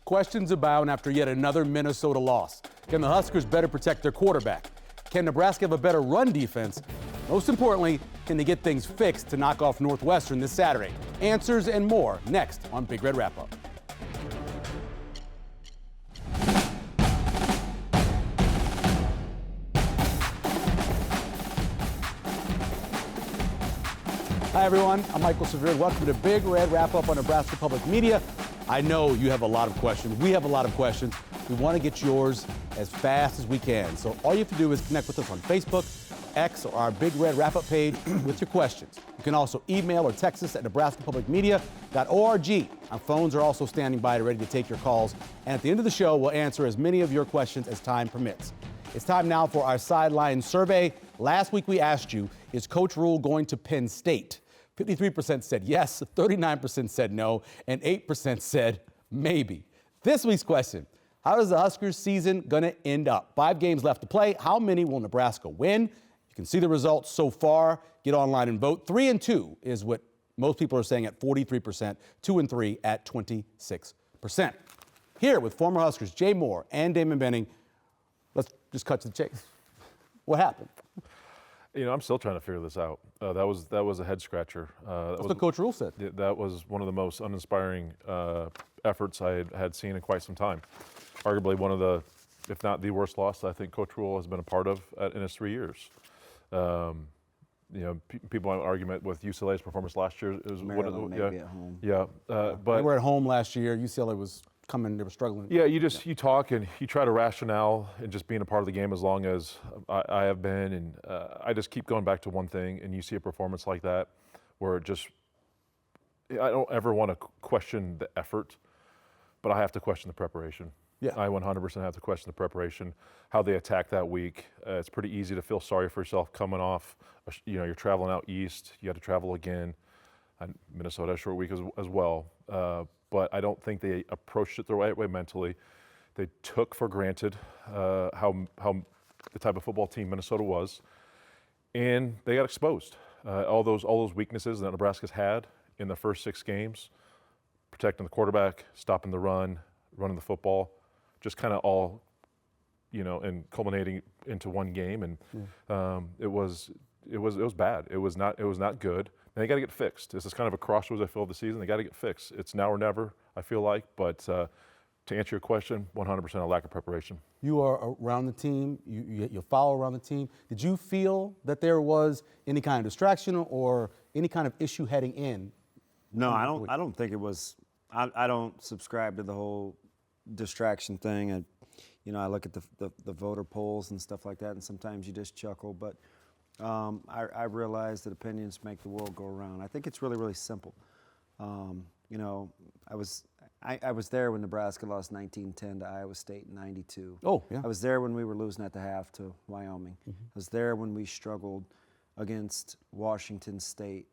Questions abound after yet another Minnesota loss. Can the Huskers better protect their quarterback? Can Nebraska have a better run defense? Most importantly, can they get things fixed to knock off Northwestern this Saturday? Answers and more next on Big Red Wrap-Up. Hi, everyone. I'm Michael Severe. Welcome to Big Red Wrap-Up on Nebraska Public Media. I know you have a lot of questions. We have a lot of questions. We want to get yours as fast as we can. So all you have to do is connect with us on Facebook, X, or our Big Red Wrap-Up page with your questions. You can also email or text us at nebraskapublicmedia.org. Our phones are also standing by ready to take your calls. And at the end of the show, we'll answer as many of your questions as time permits. It's time now for our sideline survey. Last week we asked you, is Coach Rule going to Penn State? 53% said yes, 39% said no, and 8% said maybe. This week's question, how is the Huskers season gonna end up? 5 games left to play. How many will Nebraska win? You can see the results so far. Get online and vote. 3-2 is what most people are saying at 43%, 2-3 at 26%. Here with former Huskers Jay Moore and Damon Benning, let's just cut to the chase. What happened? You know, I'm still trying to figure this out. That was a head scratcher. That's what Coach Rule said. That was one of the most uninspiring efforts I had seen in quite some time. Arguably one of the, if not the worst loss I think Coach Rule has been a part of in his 3 years. You know, people have an argument with UCLA's performance last year. It was Maryland maybe at home. Yeah, but they were at home last year. UCLA was coming, they were struggling. Yeah, you talk and you try to rationale and just being a part of the game as long as I have been, and I just keep going back to one thing, and you see a performance like that where it just, I don't ever want to question the effort, but I have to question the preparation. Yeah. I 100% have to question the preparation, how they attacked that week. It's pretty easy to feel sorry for yourself coming off, you know, you're traveling out east, you had to travel again, and Minnesota had a short week as well. But I don't think they approached it the right way mentally. They took for granted how the type of football team Minnesota was, and they got exposed. All those weaknesses that Nebraska's had in the first 6 games, protecting the quarterback, stopping the run, running the football, just kind of all, you know, and culminating into one game, and it was bad. It was not good. And they got to get fixed. This is kind of a crossroads, I feel, of the season. They got to get fixed. It's now or never, I feel like. But to answer your question, 100% a lack of preparation. You are around the team. You follow around the team. Did you feel that there was any kind of distraction or any kind of issue heading in? No, I don't think it was. I don't subscribe to the whole distraction thing. And you know, I look at the voter polls and stuff like that, and sometimes you just chuckle. But I realize that opinions make the world go around. I think it's really, really simple. You know, I was there when Nebraska lost 19-10 to Iowa State in '92. Oh, yeah. I was there when we were losing at the half to Wyoming. I was there when we struggled against Washington State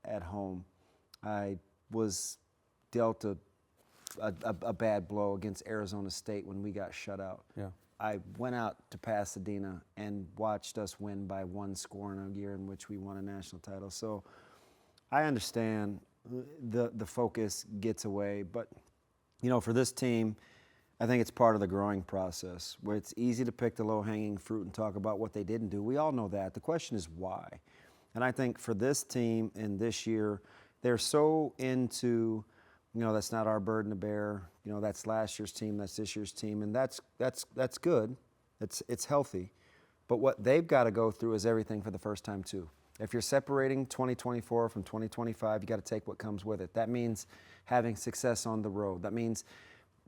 at home. I was dealt a bad blow against Arizona State when we got shut out. Yeah. I went out to Pasadena and watched us win by 1 score in a year in which we won a national title. So I understand the focus gets away, but you know, for this team, I think it's part of the growing process where it's easy to pick the low-hanging fruit and talk about what they didn't do. We all know that. The question is why. And I think for this team and this year, they're so into, you know, that's not our burden to bear. You know, that's last year's team, that's this year's team, and that's good. It's healthy. But what they've got to go through is everything for the first time too. If you're separating 2024 from 2025, you got to take what comes with it. That means having success on the road. That means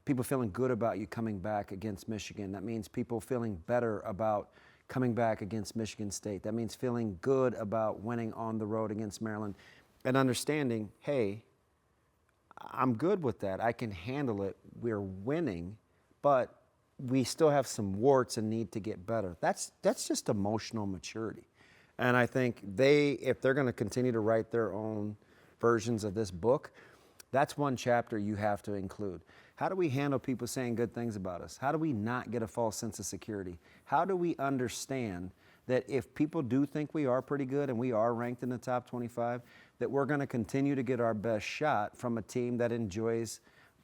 people feeling good about you coming back against Michigan. That means people feeling better about coming back against Michigan State. That means feeling good about winning on the road against Maryland and understanding, hey, I'm good with that. I can handle it. We're winning, but we still have some warts and need to get better. That's just emotional maturity. And I think if they're going to continue to write their own versions of this book, that's one chapter you have to include. How do we handle people saying good things about us? How do we not get a false sense of security? How do we understand that if people do think we are pretty good and we are ranked in the top 25, that we're going to continue to get our best shot from a team that enjoys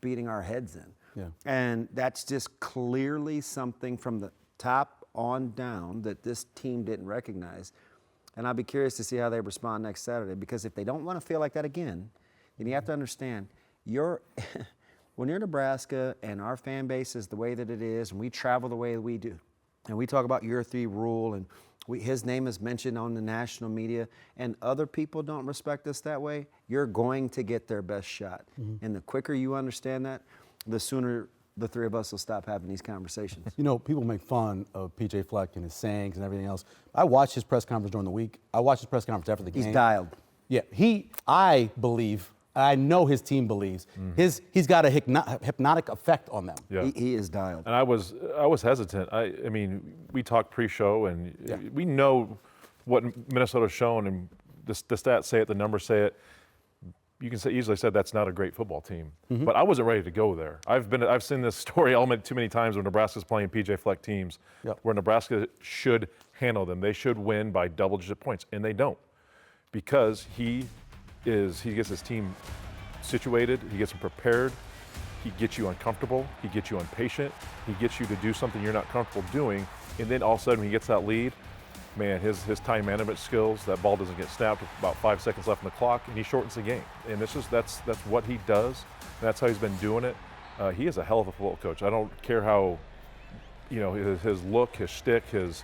beating our heads in. Yeah. And that's just clearly something from the top on down that this team didn't recognize. And I'll be curious to see how they respond next Saturday, because if they don't want to feel like that again, then you have to understand, when you're Nebraska and our fan base is the way that it is, and we travel the way that we do, and we talk about year 3 rule, and his name is mentioned on the national media, and other people don't respect us that way, you're going to get their best shot. And the quicker you understand that, the sooner the 3 of us will stop having these conversations. You know, people make fun of P.J. Fleck and his sayings and everything else. I watched his press conference during the week. I watched his press conference after the game. He's dialed. Yeah, I believe, I know his team believes, he's got a hypnotic effect on them. Yeah. He is dialed. And I was hesitant. I mean, we talked pre-show, and we know what Minnesota's shown, and the stats say it, the numbers say it. You can easily say that's not a great football team, but I wasn't ready to go there. I've seen this story element too many times when Nebraska's playing P.J. Fleck teams, where Nebraska should handle them. They should win by double-digit points, and they don't, because he gets his team situated, he gets them prepared, he gets you uncomfortable, he gets you impatient, he gets you to do something you're not comfortable doing, and then all of a sudden when he gets that lead, man, his time management skills, that ball doesn't get snapped with about 5 seconds left on the clock, and he shortens the game. And that's what he does. That's how he's been doing it. He is a hell of a football coach. I don't care how, his look, his shtick, his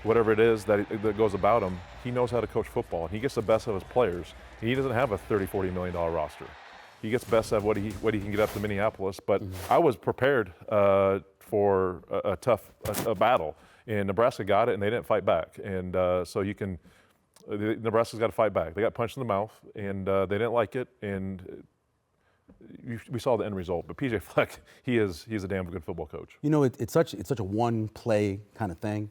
whatever it is that goes about him, he knows how to coach football, and he gets the best of his players. He doesn't have a $30-40 million roster. He gets best of what he can get up to Minneapolis. But I was prepared for a tough battle. And Nebraska got it, and they didn't fight back. And so Nebraska's got to fight back. They got punched in the mouth, and they didn't like it. And we saw the end result. But P.J. Fleck, he's a damn good football coach. You know, it's such a one-play kind of thing.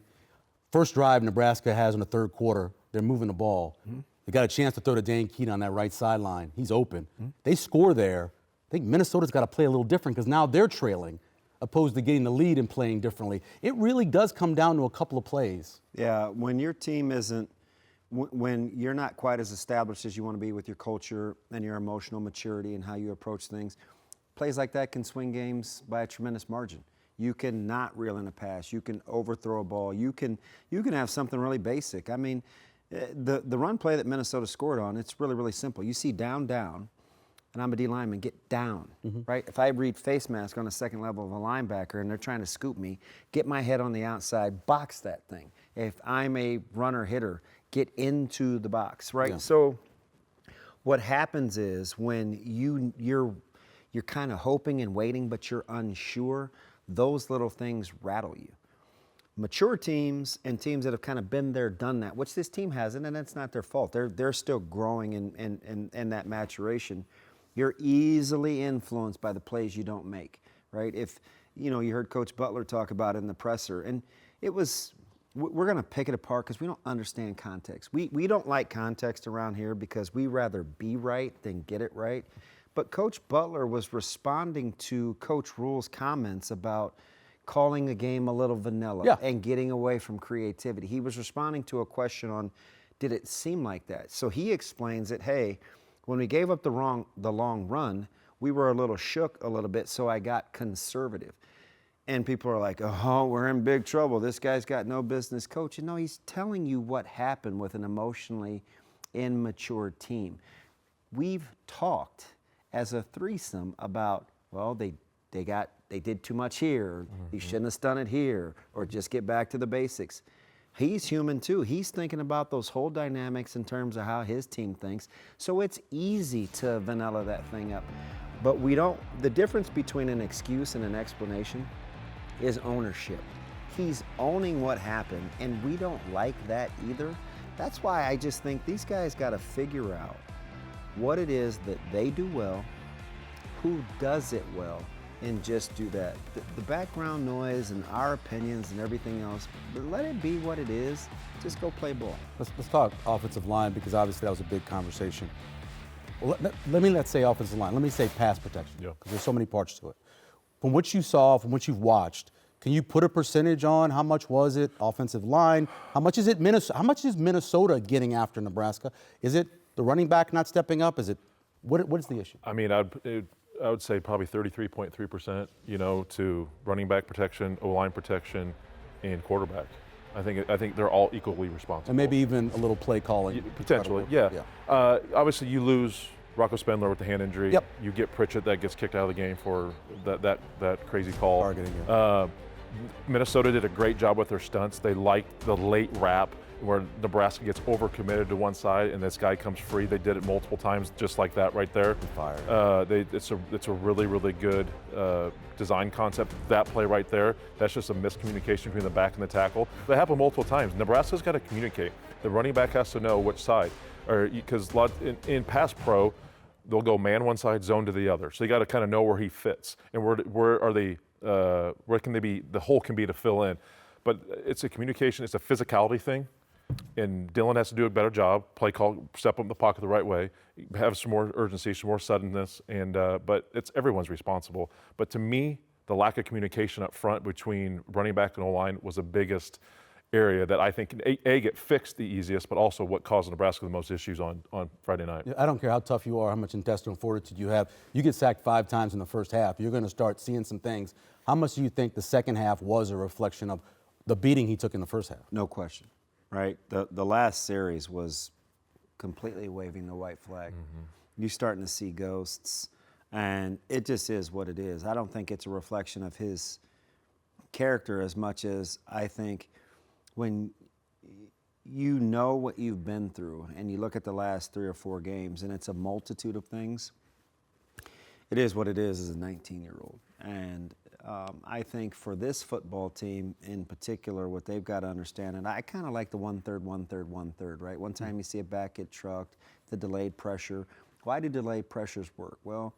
First drive Nebraska has in the third quarter, they're moving the ball. They got a chance to throw to Dane Keaton on that right sideline. He's open. They score there. I think Minnesota's got to play a little different because now they're trailing, opposed to getting the lead and playing differently. It really does come down to a couple of plays. Yeah, when your team when you're not quite as established as you want to be with your culture and your emotional maturity and how you approach things, plays like that can swing games by a tremendous margin. You can not reel in a pass. You can overthrow a ball. You can have something really basic. I mean, the run play that Minnesota scored on, it's really, really simple. You see down, and I'm a D lineman, get down, right? If I read face mask on the second level of a linebacker and they're trying to scoop me, get my head on the outside, box that thing. If I'm a runner hitter, get into the box, right? Yeah. So what happens is when you're kind of hoping and waiting, but you're unsure, those little things rattle you. Mature teams and teams that have kind of been there, done that, which this team hasn't, and that's not their fault. They're still growing in that maturation. You're easily influenced by the plays you don't make, right? If, you heard Coach Butler talk about it in the presser, and we're going to pick it apart because we don't understand context. We don't like context around here because we rather be right than get it right. But Coach Butler was responding to Coach Rule's comments about calling the game a little vanilla and getting away from creativity. He was responding to a question on, did it seem like that? So he explains that, hey, when we gave up the long run, we were a little shook a little bit, so I got conservative. And people are like, oh, we're in big trouble. This guy's got no business coaching. No, he's telling you what happened with an emotionally immature team. We've talked as a threesome about, well, they did too much here, he shouldn't have done it here, or just get back to the basics. He's human too. He's thinking about those whole dynamics in terms of how his team thinks. So it's easy to vanilla that thing up. But the difference between an excuse and an explanation is ownership. He's owning what happened, and we don't like that either. That's why I just think these guys got to figure out what it is that they do well, who does it well, and just do that. The background noise and our opinions and everything else, but let it be what it is. Just go play ball. Let's talk offensive line, because obviously that was a big conversation. Well, let's say offensive line. Let me say pass protection, because there's so many parts to it. From what you saw, from what you've watched, can you put a percentage on how much was it offensive line? How much is it Minnesota? How much is Minnesota getting after Nebraska? Is it the running back not stepping up? Is it what is the issue? I mean, I would say probably 33.3%, to running back protection, O-line protection, and quarterback. I think they're all equally responsible. And maybe even a little play calling. Potentially, yeah. Obviously, you lose Rocco Spindler with the hand injury. Yep. You get Pritchett that gets kicked out of the game for that crazy call. Targeting, yeah. Minnesota did a great job with their stunts. They liked the late wrap where Nebraska gets overcommitted to one side and this guy comes free. They did it multiple times just like that right there. Fire. It's a really, really good design concept. That play right there, that's just a miscommunication between the back and the tackle. That happened multiple times. Nebraska's got to communicate. The running back has to know which side. Because in pass pro, they'll go man one side, zone to the other. So you got to kind of know where he fits and where are they, where can they be, the hole can be to fill in. But it's a communication, it's a physicality thing. And Dylan has to do a better job, play call, step up in the pocket the right way, have some more urgency, some more suddenness, but it's everyone's responsible. But to me, the lack of communication up front between running back and O-line was the biggest area that I think A, get fixed the easiest, but also what caused Nebraska the most issues on Friday night. Yeah, I don't care how tough you are, how much intestinal fortitude you have. You get sacked 5 times in the first half. You're going to start seeing some things. How much do you think the second half was a reflection of the beating he took in the first half? No question. Right? The last series was completely waving the white flag. You're starting to see ghosts, and it just is what it is. I don't think it's a reflection of his character as much as I think when you know what you've been through and you look at the last 3 or 4 games and it's a multitude of things, it is what it is as a 19-year-old. And I think for this football team in particular, what they've got to understand, and I kind of like the 1/3, 1/3, 1/3, right? One time you see a back get trucked, the delayed pressure. Why do delayed pressures work? Well,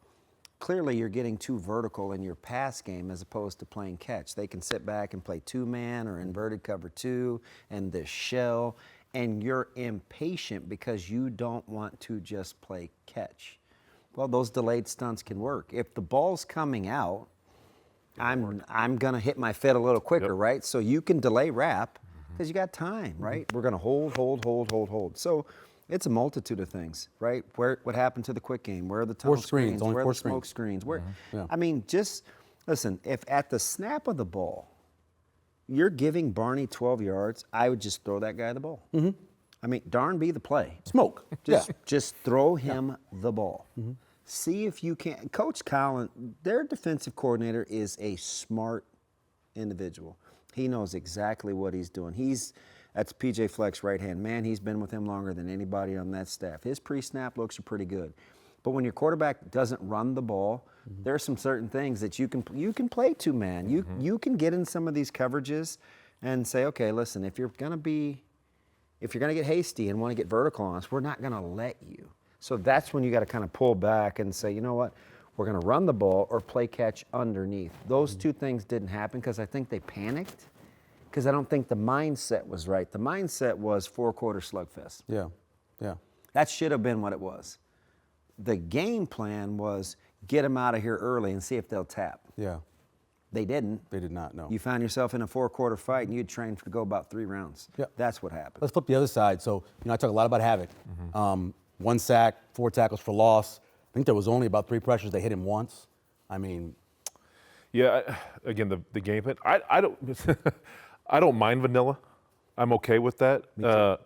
clearly you're getting too vertical in your pass game as opposed to playing catch. They can sit back and play 2-man or inverted cover 2 and this shell, and you're impatient because you don't want to just play catch. Well, those delayed stunts can work. If the ball's coming out, I'm going to hit my foot a little quicker, right? So you can delay wrap because you got time, right? We're going to hold. So it's a multitude of things, right? What happened to the quick game? Where are the tunnel screens? Only where are 4 the smoke screens? Where? Yeah. I mean, just listen, if at the snap of the ball, you're giving Barney 12 yards, I would just throw that guy the ball. I mean, darn be the play. Smoke. Just throw him the ball. See if you can. Coach Collin, their defensive coordinator, is a smart individual. He knows exactly what he's doing. That's PJ Fleck's right-hand man. He's been with him longer than anybody on that staff. His pre-snap looks are pretty good. But when your quarterback doesn't run the ball, there are some certain things that you can play 2-man. You can get in some of these coverages and say, okay, listen, if you're gonna get hasty and want to get vertical on us, we're not gonna let you. So that's when you got to kind of pull back and say, you know what, we're going to run the ball or play catch underneath. Those 2 things didn't happen because I think they panicked because I don't think the mindset was right. The mindset was 4-quarter slugfest. Yeah. That should have been what it was. The game plan was get them out of here early and see if they'll tap. Yeah. They didn't. They did not, no. You found yourself in a 4-quarter fight and you'd trained to go about 3 rounds. Yeah. That's what happened. Let's flip the other side. So, I talk a lot about Havoc. 1 sack, 4 tackles for loss. I think there was only about 3 pressures. They hit him once. I mean. Yeah, again, the game plan. I don't I don't mind vanilla. I'm okay with that.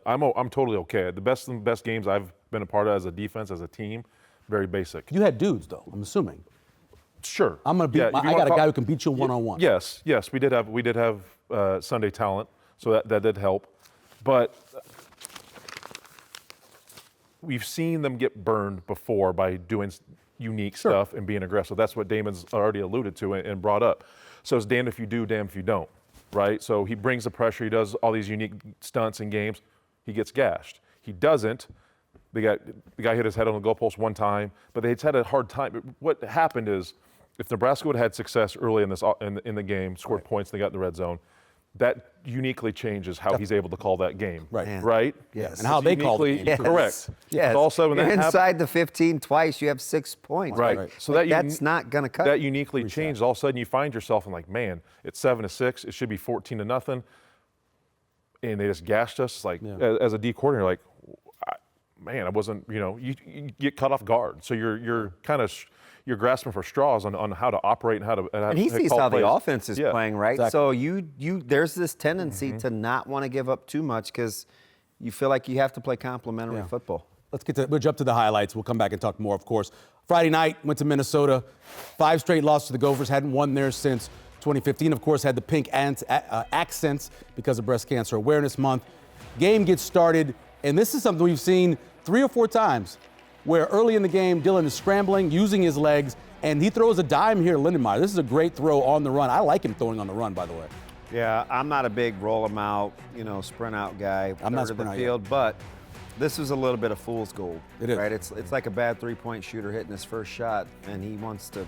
I'm totally okay. The best games I've been a part of as a defense, as a team, very basic. You had dudes, though, I'm assuming. Sure. I'm going to beat. I got a guy who can beat you one-on-one. Yes. We did have Sunday talent, so that did help. But we've seen them get burned before by doing unique stuff and being aggressive. That's what Damon's already alluded to and brought up. So it's damned if you do, damned if you don't, right? So he brings the pressure. He does all these unique stunts in games. He gets gashed. He doesn't. The guy hit his head on the goalpost one time, but they'd had a hard time. What happened is, if Nebraska would have had success early in the game, scored points, they got in the red zone, that uniquely changes how he's able to call that game. Right? Yes. And how they called it. Yes. Correct. Yes. All of a sudden, you're that inside the 15 twice, you have 6 points. Right. So that's not going to cut. That uniquely changed. All of a sudden, you find yourself and like, man, it's 7-6. It should be 14-0, and they just gashed us. Like as a D coordinator, like man, I wasn't, you get caught off guard. So you're kind of you're grasping for straws on how to operate and how to. And he sees how the offense is playing, right? Exactly. So there's this tendency to not want to give up too much because you feel like you have to play complementary football. We'll jump to the highlights. We'll come back and talk more, of course. Friday night, went to Minnesota. 5 straight losses to the Gophers. Hadn't won there since 2015. Of course, had the pink accents because of Breast Cancer Awareness Month. Game gets started, and this is something we've seen 3 or 4 times, where early in the game, Dylan is scrambling, using his legs, and he throws a dime here to Lindenmeyer. This is a great throw on the run. I like him throwing on the run, by the way. Yeah, I'm not a big roll him out, sprint out guy. I'm not third of sprint the out field, but this is a little bit of fool's gold. It is. Right? It's like a bad 3-point shooter hitting his first shot, and he wants to,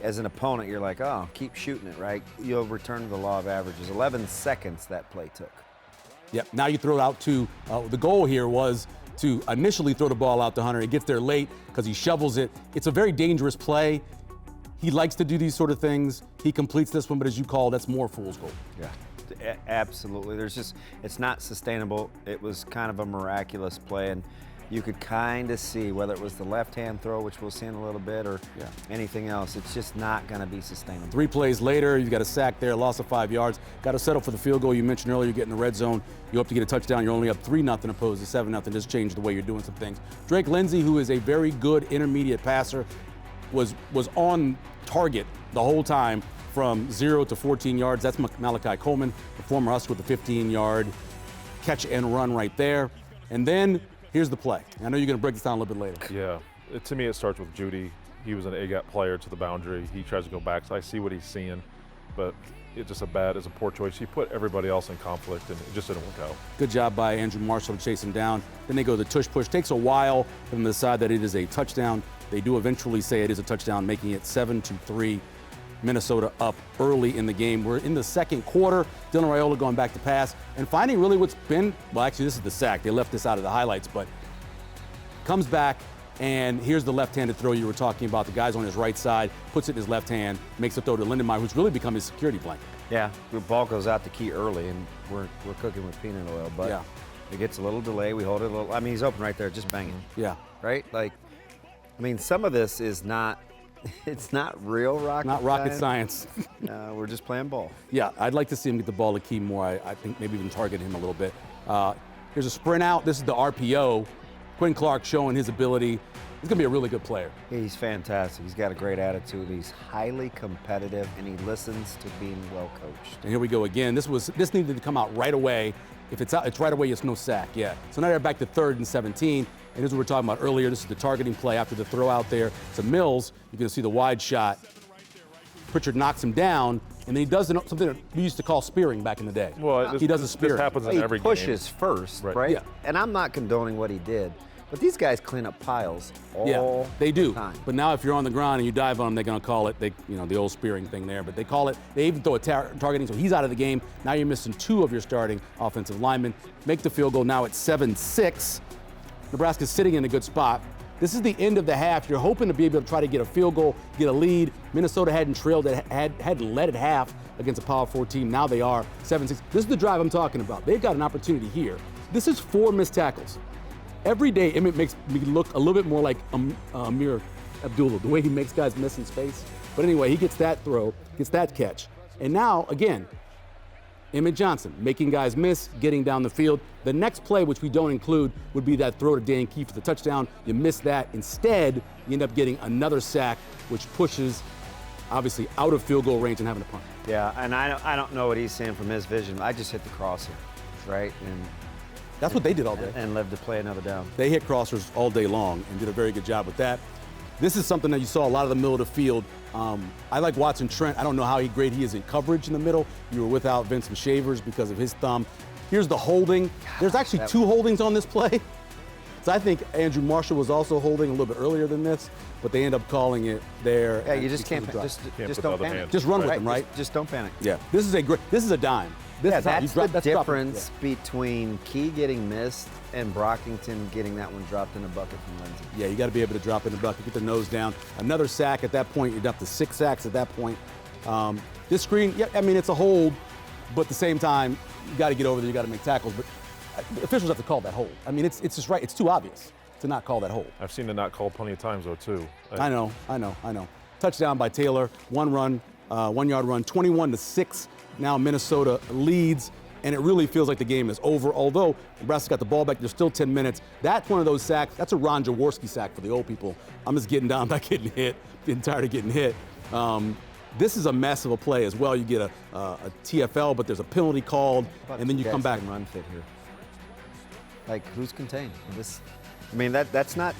as an opponent, you're like, oh, keep shooting it, right? You'll return to the law of averages. 11 seconds that play took. Yep, now you throw it out to, the goal here was to initially throw the ball out to Hunter. He gets there late because he shovels it. It's a very dangerous play. He likes to do these sort of things. He completes this one, but as you call, that's more fool's gold. Yeah, absolutely. It's not sustainable. It was kind of a miraculous play, and you could kind of see whether it was the left-hand throw, which we'll see in a little bit, or anything else. It's just not going to be sustainable. 3 plays later, you've got a sack there, loss of 5 yards. Got to settle for the field goal. You mentioned earlier, you get in the red zone. You hope to get a touchdown. You're only up 3-0 opposed to 7-0. Just change the way you're doing some things. Drake Lindsey, who is a very good intermediate passer, was on target the whole time from 0 to 14 yards. That's Malachi Coleman, the former Husker, with the 15-yard catch and run right there. And then here's the play. I know you're going to break this down a little bit later. Yeah, to me it starts with Judy. He was an A-gap player to the boundary. He tries to go back, so I see what he's seeing, but it's a poor choice. He put everybody else in conflict, and it just didn't work out. Good job by Andrew Marshall to chase him down. Then they go to the tush push. Takes a while for them to decide that it is a touchdown. They do eventually say it is a touchdown, making it 7-3. Minnesota up early in the game. We're in the second quarter. Dylan Raiola going back to pass and finding really what's been, well, actually, this is the sack. They left this out of the highlights, but comes back, and here's the left-handed throw you were talking about. The guy's on his right side, puts it in his left hand, makes the throw to Lindenmeyer, who's really become his security blanket. Yeah, the ball goes out to Key early, and we're cooking with peanut oil, but it gets a little delay. We hold it a little. I mean, he's open right there, just banging. Yeah. Right? Like, I mean, some of this is not, it's not real rocket science. We're just playing ball. Yeah, I'd like to see him get the ball to Key more. I think maybe even target him a little bit. Here's a sprint out. This is the RPO. Quinn Clark showing his ability. He's going to be a really good player. He's fantastic. He's got a great attitude. He's highly competitive, and he listens to being well coached. And here we go again. This needed to come out right away. If it's out, it's right away, it's no sack. Yeah. So now they're back to 3rd and 17. And this is what we're talking about earlier. This is the targeting play after the throw out there to Mills. You can see the wide shot. Pritchard knocks him down, and then he does something that we used to call spearing back in the day. Well, he does a spear. This happens in every game. He pushes first, right? Yeah. And I'm not condoning what he did, but these guys clean up piles all they do. the time. But now if you're on the ground and you dive on them, they're going to call it, the old spearing thing there. But they call it, they even throw a targeting, so he's out of the game. Now you're missing 2 of your starting offensive linemen. Make the field goal now at 7-6. Nebraska's sitting in a good spot. This is the end of the half. You're hoping to be able to try to get a field goal, get a lead. Minnesota hadn't trailed it, hadn't led at half against a Power 4 team. Now they are 7-6. This is the drive I'm talking about. They've got an opportunity here. This is 4 missed tackles. Every day, it makes me look a little bit more like Amir Abdullah, the way he makes guys miss in space. But anyway, he gets that throw, gets that catch. And now, again, Emmett Johnson making guys miss, getting down the field. The next play, which we don't include, would be that throw to Dan Key for the touchdown. You miss that. Instead, you end up getting another sack, which pushes, obviously, out of field goal range and having to punt. Yeah, and I don't know what he's saying from his vision. I just hit the crosser, right? And that's what they did all day. And lived to play another down. They hit crossers all day long and did a very good job with that. This is something that you saw a lot of the middle of the field. I like Watson Trent. I don't know how great he is in coverage in the middle. You were without Vincent Shavers because of his thumb. Here's the holding. There's actually 2 holdings on this play. So I think Andrew Marshall was also holding a little bit earlier than this, but they end up calling it there. Yeah, you just can't just don't panic. Just run with them, right? Just don't panic. Yeah, this is a dime. That's the difference between Key getting missed and Brockington getting that one dropped in the bucket from Lindsey. Yeah, you got to be able to drop in the bucket, get the nose down. Another sack at that point. You're up to 6 sacks at that point. This screen, yeah, I mean, it's a hold, but at the same time, you got to get over there. You got to make tackles. But officials have to call that hold. I mean, it's just right. It's too obvious to not call that hold. I've seen it not called plenty of times, though, too. I know. Touchdown by Taylor, 1 run, 1 yard run, 21-6. Now Minnesota leads, and it really feels like the game is over. Although Nebraska got the ball back, there's still 10 minutes. That's one of those sacks. That's a Ron Jaworski sack for the old people. I'm just getting down, not getting hit. Getting tired of getting hit. This is a mess of a play as well. You get a TFL, but there's a penalty called, and then you come back. Run fit here. Like, who's contained? I mean, that's not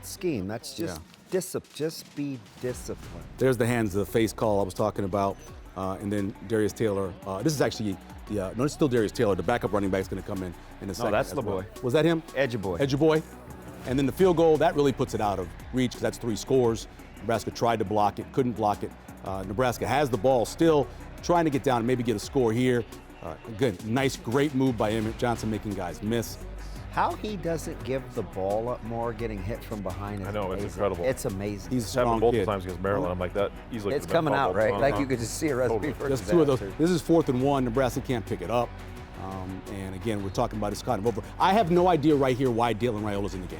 scheme. That's just discipline. Just be disciplined. There's the hands of the face call I was talking about, and then Darius Taylor. This is actually no, it's still Darius Taylor. The backup running back is going to come in a second. No, that's as well. LeBoy. Was that him? Edgeboy. And then the field goal, that really puts it out of reach because that's 3 scores. Nebraska tried to block it, couldn't block it. Nebraska has the ball still, trying to get down and maybe get a score here. Good, nice, great move by Emmett Johnson making guys miss. How he doesn't give the ball up more getting hit from behind is I know, amazing. it's incredible. It's amazing. He's a It's happened strong multiple kid. times against Maryland. I'm like, that easily It's could've been coming out, fumbled. right? Like you could just see a recipe for Just disaster. 2 of those. This is 4th and 1. Nebraska can't pick it up. And again, we're talking about it's kind of over. I have no idea right here why Dalen Raiola's in the game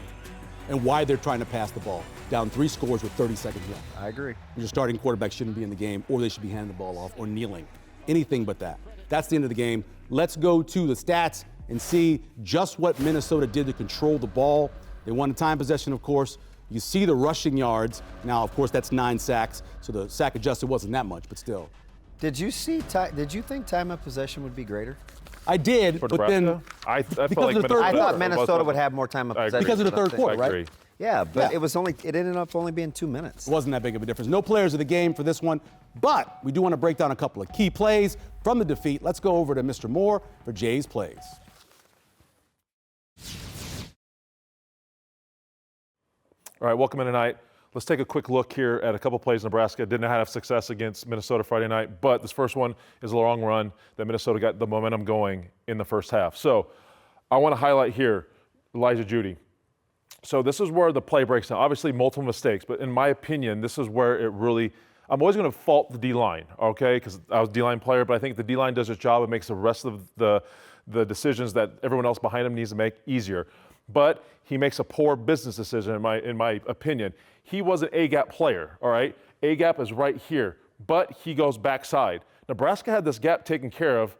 and why they're trying to pass the ball. Down 3 scores with 30 seconds left. I agree. Your starting quarterback shouldn't be in the game, or they should be handing the ball off or kneeling. Anything but that. That's the end of the game. Let's go to the stats and see just what Minnesota did to control the ball. They won the time possession, of course. You see the rushing yards. Now, of course, that's 9 sacks, so the sack adjusted wasn't that much, but still. Did you think time of possession would be greater? I did, For but Nebraska, then I felt because like of the third I quarter. thought Minnesota would have more time of I agree. possession. because of the third That's it. quarter, I right? agree. Yeah, but Yeah. it ended up only being 2 minutes. It wasn't that big of a difference. No players of the game for this one, but we do want to break down a couple of key plays from the defeat. Let's go over to Mr. Moore for Jay's plays. All right, welcome in tonight. Let's take a quick look here at a couple plays Nebraska didn't have success against Minnesota Friday night, but this first one is a long run that Minnesota got the momentum going in the first half. So I want to highlight here Elijah Judy. So this is where the play breaks down. Obviously multiple mistakes, but in my opinion, this is where it really, I'm always going to fault the D-line, okay, because I was a D-line player, but I think the D-line does its job. It makes the rest of the decisions that everyone else behind him needs to make easier. But he makes a poor business decision, in my opinion. He was an A-gap player, all right? A-gap is right here, but he goes backside. Nebraska had this gap taken care of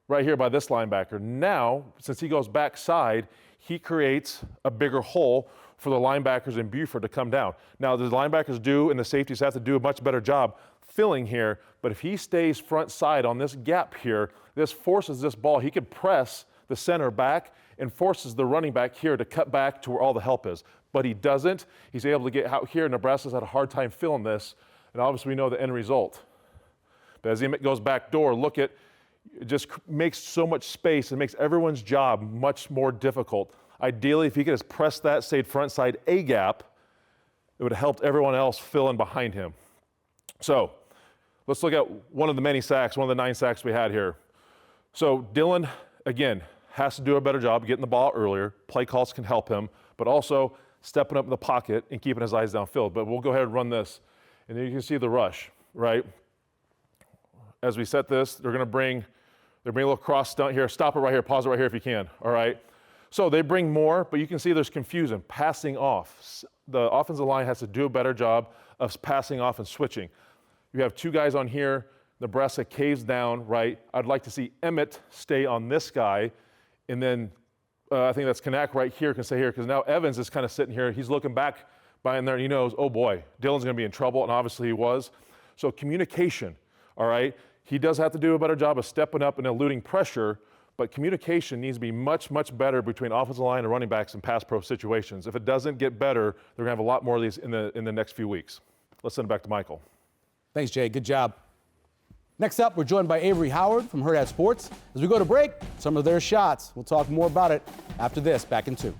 right here by this linebacker. Now, since he goes backside, he creates a bigger hole for the linebackers in Buford to come down. Now, the linebackers do and the safeties have to do a much better job filling here, but if he stays front side on this gap here, this forces this ball. He could press the center back and forces the running back here to cut back to where all the help is. But he doesn't. He's able to get out here. Nebraska's had a hard time filling this, and obviously we know the end result. But as he goes back door, look at, it just makes so much space. It makes everyone's job much more difficult. Ideally, if he could just press that, stayed front side A gap, it would have helped everyone else fill in behind him. So let's look at one of the many sacks, one of the 9 sacks we had here. So Dylan, again, has to do a better job getting the ball earlier. Play calls can help him, but also stepping up in the pocket and keeping his eyes downfield. But we'll go ahead and run this, and then you can see the rush, right? As we set this, they're bring a little cross stunt here. Stop it right here. Pause it right here if you can, all right? So they bring more, but you can see there's confusion. Passing off. The offensive line has to do a better job of passing off and switching. You have 2 guys on here. Nebraska caves down, right? I'd like to see Emmett stay on this guy, and then I think that's Kanak right here can stay here, because now Evans is kind of sitting here. He's looking back behind there, and he knows, oh boy, Dylan's going to be in trouble, and obviously he was. So communication, all right? He does have to do a better job of stepping up and eluding pressure, but communication needs to be much, much better between offensive line and running backs in pass pro situations. If it doesn't get better, they're going to have a lot more of these in the next few weeks. Let's send it back to Michael. Thanks, Jay. Good job. Next up, we're joined by Avarie Howard from Hurrdat Sports. As we go to break, some of their shots. We'll talk more about it after this. Back in 2.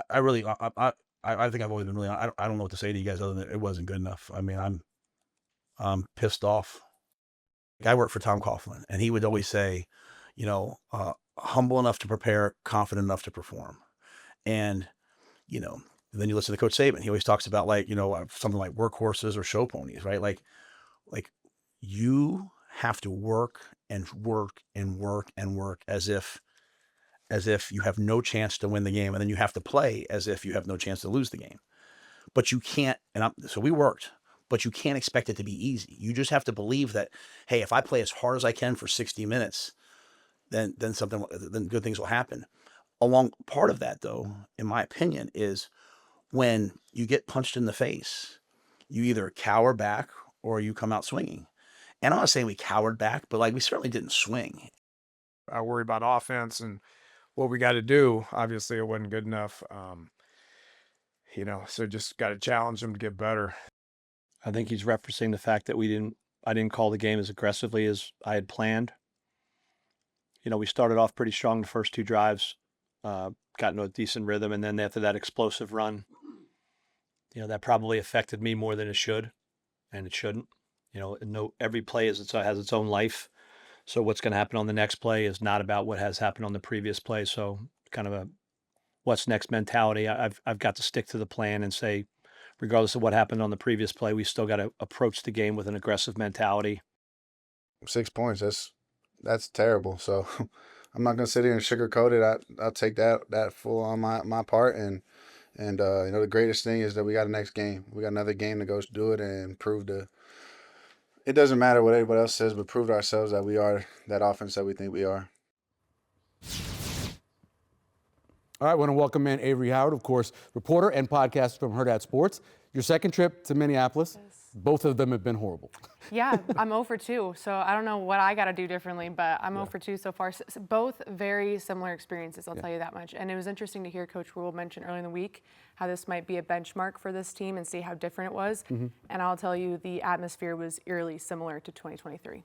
I think I've always been really, I don't know what to say to you guys other than it wasn't good enough. I mean, I'm pissed off. I worked for Tom Coughlin, and he would always say, humble enough to prepare, confident enough to perform. And, then you listen to Coach Saban. He always talks about something like workhorses or show ponies, right? Like you have to work and work and work and work as if you have no chance to win the game, and then you have to play as if you have no chance to lose the game. But you can't, so we worked, but you can't expect it to be easy. You just have to believe that, hey, if I play as hard as I can for 60 minutes, then good things will happen. Along part of that, though, in my opinion, is when you get punched in the face, you either cower back or you come out swinging. And I'm not saying we cowered back, but we certainly didn't swing. I worry about offense and what we got to do. Obviously, it wasn't good enough. So just got to challenge them to get better. I think he's referencing the fact that I didn't call the game as aggressively as I had planned. We started off pretty strong the first 2 drives, got into a decent rhythm, and then after that explosive run, that probably affected me more than it should, and it shouldn't. Every play has its own life. So what's going to happen on the next play is not about what has happened on the previous play. So kind of a what's next mentality. I've got to stick to the plan and say, regardless of what happened on the previous play, we still got to approach the game with an aggressive mentality. 6 points, that's terrible. So I'm not going to sit here and sugarcoat it. I'll take that full on my part. And the greatest thing is that we got a next game. We got another game to go do it and prove it doesn't matter what anybody else says, but prove to ourselves that we are that offense that we think we are. All right, I want to welcome in Avarie Howard, of course, reporter and podcaster from Hurrdat Sports. Your second trip to Minneapolis, both of them have been horrible. Yeah, I'm 0 for 2, so I don't know what I got to do differently, but I'm 0 for 2 so far. Both very similar experiences, I'll tell you that much. And it was interesting to hear Coach Rule mention early in the week how this might be a benchmark for this team and see how different it was. And I'll tell you, the atmosphere was eerily similar to 2023.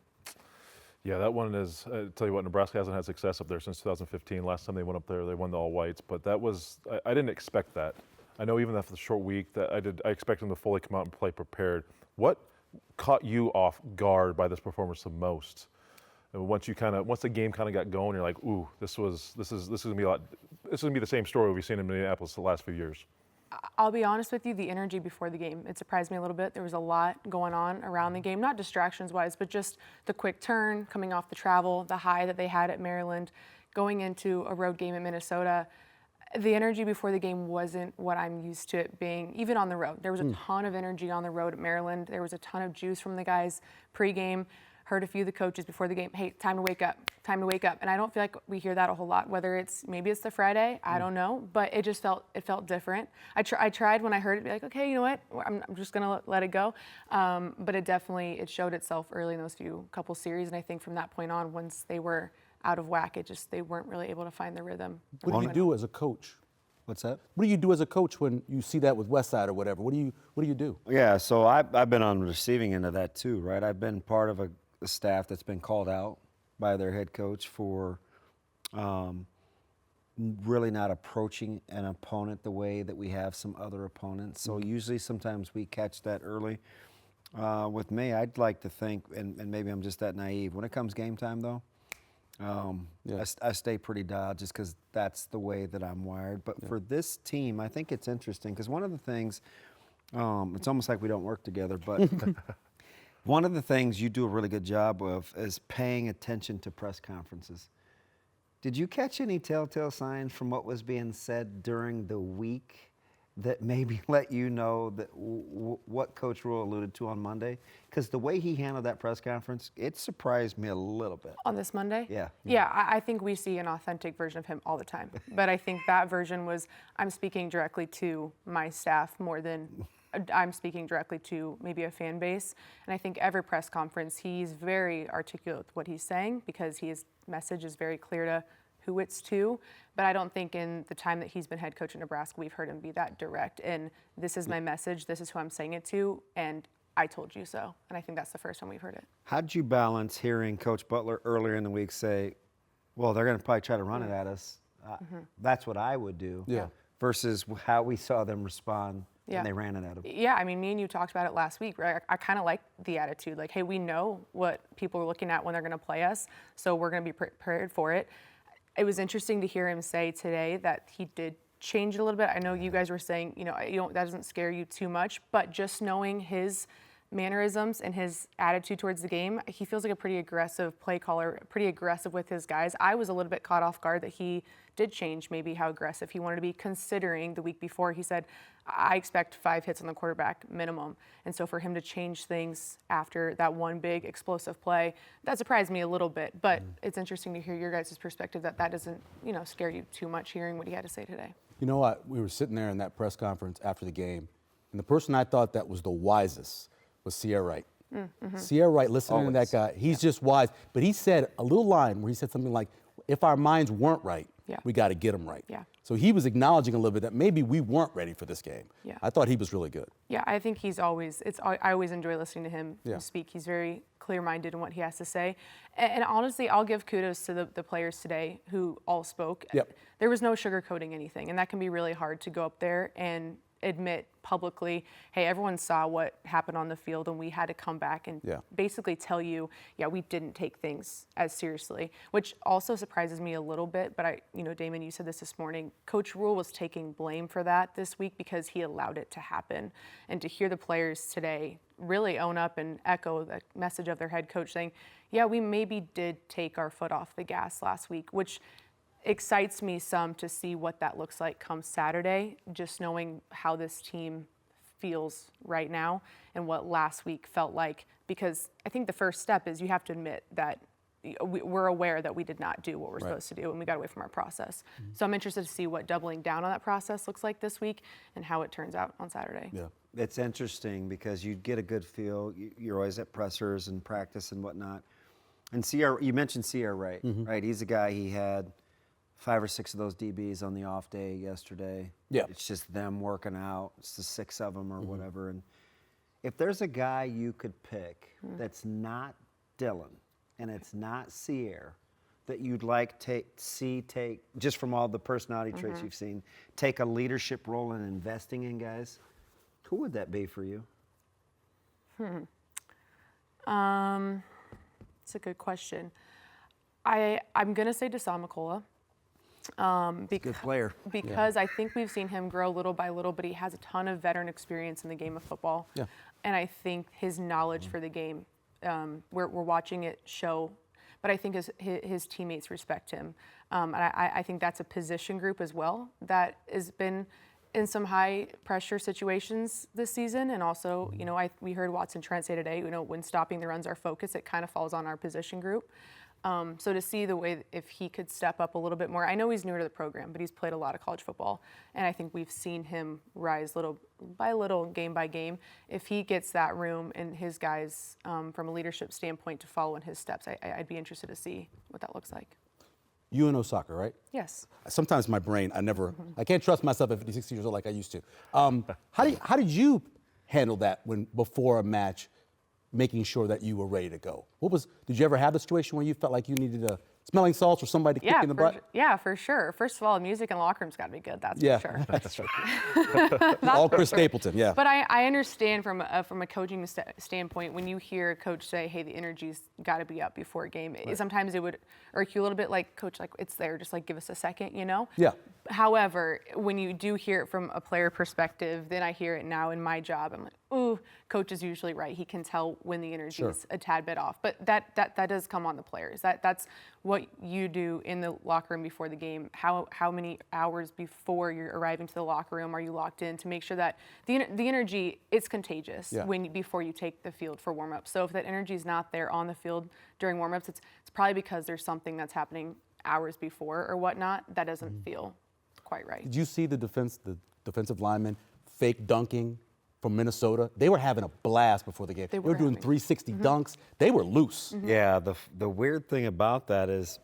Yeah, that one is, tell you what, Nebraska hasn't had success up there since 2015. Last time they went up there, they won the all-whites, but that was, I didn't expect that. I know even after the short week that I expected them to fully come out and play prepared. What caught you off guard by this performance the most? And once the game kind of got going, you're like, ooh, this is gonna be the same story we've seen in Minneapolis the last few years. I'll be honest with you, the energy before the game, it surprised me a little bit. There was a lot going on around the game, not distractions-wise, but just the quick turn, coming off the travel, the high that they had at Maryland, going into a road game in Minnesota. The energy before the game wasn't what I'm used to it being, even on the road. There was a ton of energy on the road at Maryland. There was a ton of juice from the guys pregame. Heard a few of the coaches before the game, hey, time to wake up, time to wake up. And I don't feel like we hear that a whole lot, whether maybe it's the Friday, I don't know, but it felt different. I tried when I heard it, be like, okay, you know what, I'm just gonna let it go. But it showed itself early in those couple series, and I think from that point on, once they were out of whack, they weren't really able to find the rhythm. What do you do as a coach? What's that? What do you do as a coach when you see that with Westside or whatever? What do you do? Yeah, so I've been on the receiving end of that too, right? I've been part of a staff that's been called out by their head coach for really not approaching an opponent the way that we have some other opponents. So usually sometimes we catch that early. With me, I'd like to think, and maybe I'm just that naive, when it comes game time though, I stay pretty dialed just because that's the way that I'm wired. But for this team, I think it's interesting because one of the things, it's almost like we don't work together, but one of the things you do a really good job of is paying attention to press conferences. Did you catch any telltale signs from what was being said during the week that maybe let you know that what Coach Rule alluded to on Monday? Because the way he handled that press conference, it surprised me a little bit. On this Monday? Yeah. Yeah, I think we see an authentic version of him all the time. But I think that version was, I'm speaking directly to my staff more than I'm speaking directly to maybe a fan base. And I think every press conference, he's very articulate with what he's saying because his message is very clear to who it's to. But I don't think in the time that he's been head coach in Nebraska, we've heard him be that direct. And this is my message, this is who I'm saying it to, and I told you so. And I think that's the first time we've heard it. How'd you balance hearing Coach Butler earlier in the week say, well, they're going to probably try to run it at us. That's what I would do. Yeah. versus how we saw them respond Yeah. when they ran it at them. Yeah, I mean, me and you talked about it last week, right? I kind of like the attitude, like, hey, we know what people are looking at when they're going to play us, so we're going to be prepared for it. It was interesting to hear him say today that he did change it a little bit. I know you guys were saying, that doesn't scare you too much, but just knowing his mannerisms and his attitude towards the game, he feels like a pretty aggressive play caller, pretty aggressive with his guys. I was a little bit caught off guard that he did change maybe how aggressive he wanted to be, considering the week before he said, I expect 5 hits on the quarterback minimum. And so for him to change things after that one big explosive play, that surprised me a little bit. But it's interesting to hear your guys' perspective that doesn't, scare you too much hearing what he had to say today. You know what? We were sitting there in that press conference after the game, and the person I thought that was the wisest was Sierra Wright. Sierra Wright, listening to that guy, he's just wise. But he said a little line where he said something like, if our minds weren't right, we got to get them right. Yeah. So he was acknowledging a little bit that maybe we weren't ready for this game. Yeah. I thought he was really good. Yeah, I think I always enjoy listening to him speak. He's very clear-minded in what he has to say. And honestly, I'll give kudos to the players today who all spoke. Yep. There was no sugarcoating anything, and that can be really hard to go up there and admit publicly, hey, everyone saw what happened on the field, and we had to come back and basically tell you, we didn't take things as seriously, which also surprises me a little bit. But Damon, you said this morning, Coach Rule was taking blame for that this week because he allowed it to happen. And to hear the players today really own up and echo the message of their head coach saying, we maybe did take our foot off the gas last week, which excites me some to see what that looks like come Saturday, just knowing how this team feels right now and what last week felt like. Because I think the first step is you have to admit that we're aware that we did not do what we're supposed to do and we got away from our process. So I'm interested to see what doubling down on that process looks like this week and how it turns out on Saturday. Yeah. It's interesting because you get a good feel. You're always at pressers and practice and whatnot. And you mentioned Sierra Wright, right? He's a guy, he had 5 or 6 of those DBs on the off day yesterday. Yeah. It's just them working out. It's the 6 of them or whatever. And if there's a guy you could pick that's not Dylan and it's not Sierra that you'd like take just from all the personality traits you've seen, take a leadership role in investing in guys, who would that be for you? It's a good question. I'm going to say Deshaun McCullough. Good player. Because I think we've seen him grow little by little, but he has a ton of veteran experience in the game of football. Yeah. And I think his knowledge for the game, we're watching it show, but I think his teammates respect him. And I think that's a position group as well that has been in some high pressure situations this season. And also, we heard Watson Trent say today, when stopping the run's our focus, it kind of falls on our position group. So to see the way if he could step up a little bit more, I know he's newer to the program, but he's played a lot of college football, and I think we've seen him rise little by little, game by game. If he gets that room and his guys, from a leadership standpoint, to follow in his steps, I'd be interested to see what that looks like. You know soccer, right? Yes. Sometimes my brain, I can't trust myself at 56 years old like I used to. How did you handle that before a match, making sure that you were ready to go? Did you ever have the situation where you felt like you needed smelling salts or somebody to kick in the butt? Yeah, for sure. First of all, music in the locker room's got to be good. That's for sure. That's right. All Chris Stapleton, yeah. But I understand from a coaching standpoint, when you hear a coach say, "Hey, the energy's got to be up before a game," sometimes it would irk you a little bit. Like, coach, it's there. Just give us a second, Yeah. However, when you do hear it from a player perspective, then I hear it now in my job. I'm like, ooh, coach is usually right. He can tell when the energy is a tad bit off. But that does come on the players. That's what you do in the locker room before the game. How many hours before you're arriving to the locker room are you locked in to make sure that the energy is contagious before you take the field for warm-ups. So if that energy is not there on the field during warm-ups, it's probably because there's something that's happening hours before or whatnot that doesn't feel quite right. Did you see the defensive linemen fake dunking from Minnesota? They were having a blast before the game. They were doing 360 dunks. They were loose. Yeah, the weird thing about that is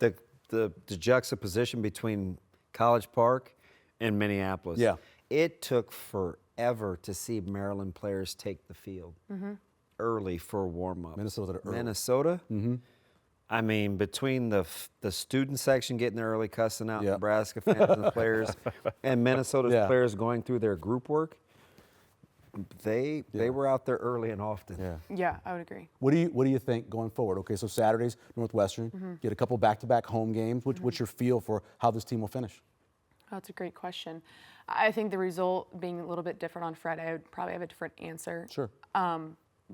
the juxtaposition between College Park and Minneapolis. Yeah. It took forever to see Maryland players take the field early for a warm-up. Minnesota early. Minnesota? I mean, between the student section getting there early, cussing out Yeah. Nebraska fans and the players, and Minnesota's Yeah. players going through their group work, they were out there early and often. Yeah. Yeah, I would agree. What do you think going forward? Okay, so Saturdays, Northwestern, get a couple back-to-back home games. What's your feel for how this team will finish? Oh, that's a great question. I think the result being a little bit different on Friday, I would probably have a different answer. Sure.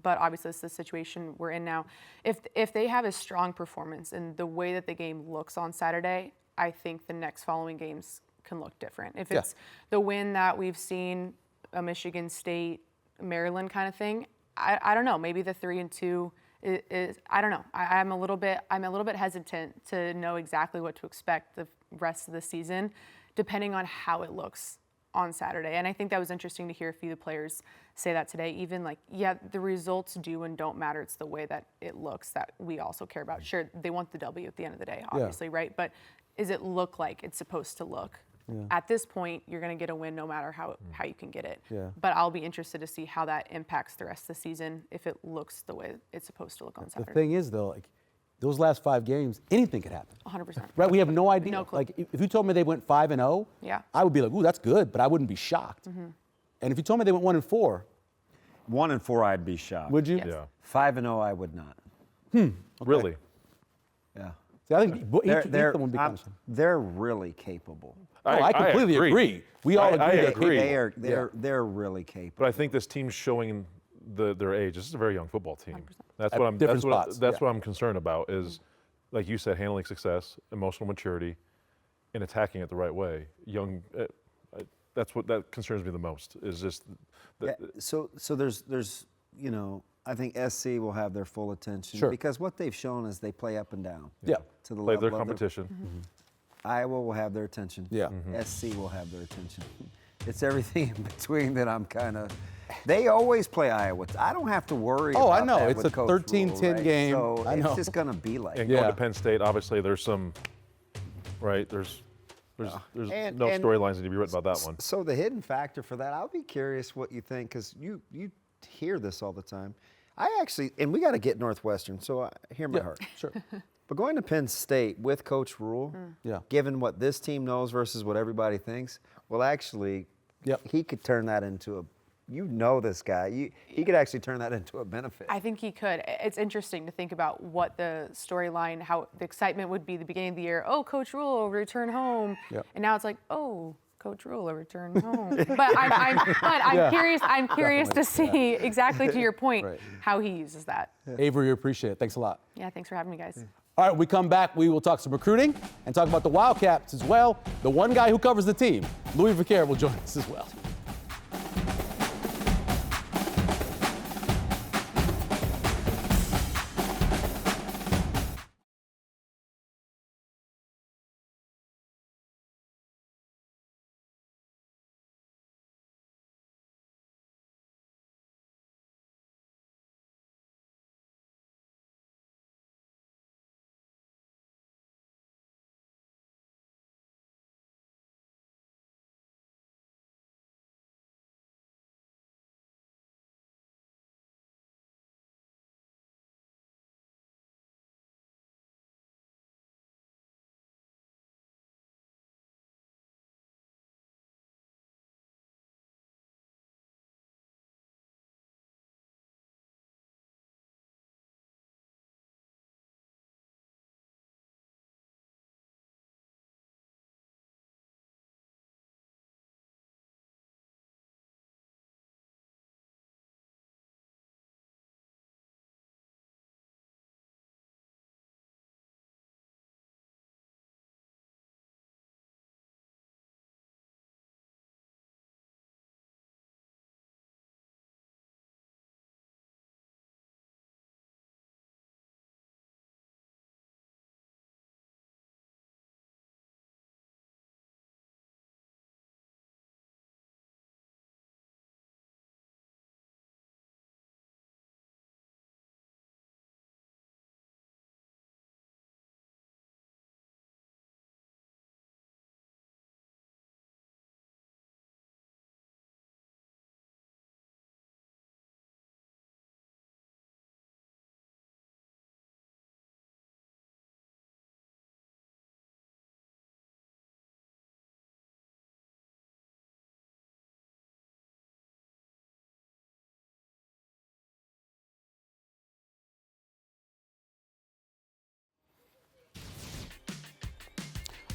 But obviously, it's the situation we're in now. If they have a strong performance and the way that the game looks on Saturday, I think the next following games can look different. If it's the win that we've seen, a Michigan State, Maryland kind of thing, I don't know. Maybe the 3-2 is I don't know. I'm a little bit hesitant to know exactly what to expect the rest of the season, depending on how it looks on Saturday. And I think that was interesting to hear a few of the players say that today. Even like, yeah, the results do and don't matter. It's the way that it looks that we also care about. Sure, they want the W at the end of the day, obviously, right? But does it look like it's supposed to look? Yeah. At this point, you're going to get a win no matter how you can get it. Yeah. But I'll be interested to see how that impacts the rest of the season if it looks the way it's supposed to look on Saturday. The thing is, though, like those last 5 games, anything could happen. 100%. Right? We have no idea. No clue. Like if you told me they went 5-0, yeah, I would be like, ooh, that's good, but I wouldn't be shocked. And if you told me they went 1-4, 1-4, I'd be shocked. would you? Yes. Yeah. 5-0, I would not. Really? Yeah. See, I think either would be kind of. They're really capable. I completely agree. We all agree. I they're agree. capable. They're really capable. But I think this team's showing their age. This is a very young football team. 100%. That's At what I'm. different That's, what, spots, that's yeah. what I'm concerned about. Is, like you said, handling success, emotional maturity, and attacking it the right way. Young. That's what that concerns me the most. Is just. So there's I think SC will have their full attention Sure. because what they've shown is they play up and down. Yeah. To the Play level their of competition. Iowa will have their attention. Yeah. SC will have their attention. It's everything in between that I'm kind of. They always play Iowa. I don't have to worry. Oh, about I know. that It's with a Coach 13-10 Rule, right? game. So I know. it's just gonna be like. And that. going Yeah. to Penn State, obviously, there's some. Right. There's And- no and storylines that need to be written about that one. So the hidden factor for that, I'll be curious what you think because you hear this all the time. I actually, and we got to get Northwestern, so hear my heart. Sure. But going to Penn State with Coach Rule, given what this team knows versus what everybody thinks, well, actually, he could turn that into this guy. He could actually turn that into a benefit. I think he could. It's interesting to think about what the storyline, how the excitement would be the beginning of the year. Oh, Coach Rule will return home. Yep. And now it's like, oh, Coach Rule will return home. But I'm curious. I'm curious to see exactly to your point how he uses that. Avery, we appreciate it. Thanks a lot. Yeah, thanks for having me, guys. All right, when we come back, we will talk some recruiting and talk about the Wildcats as well. The one guy who covers the team, Louis Vaccher, will join us as well.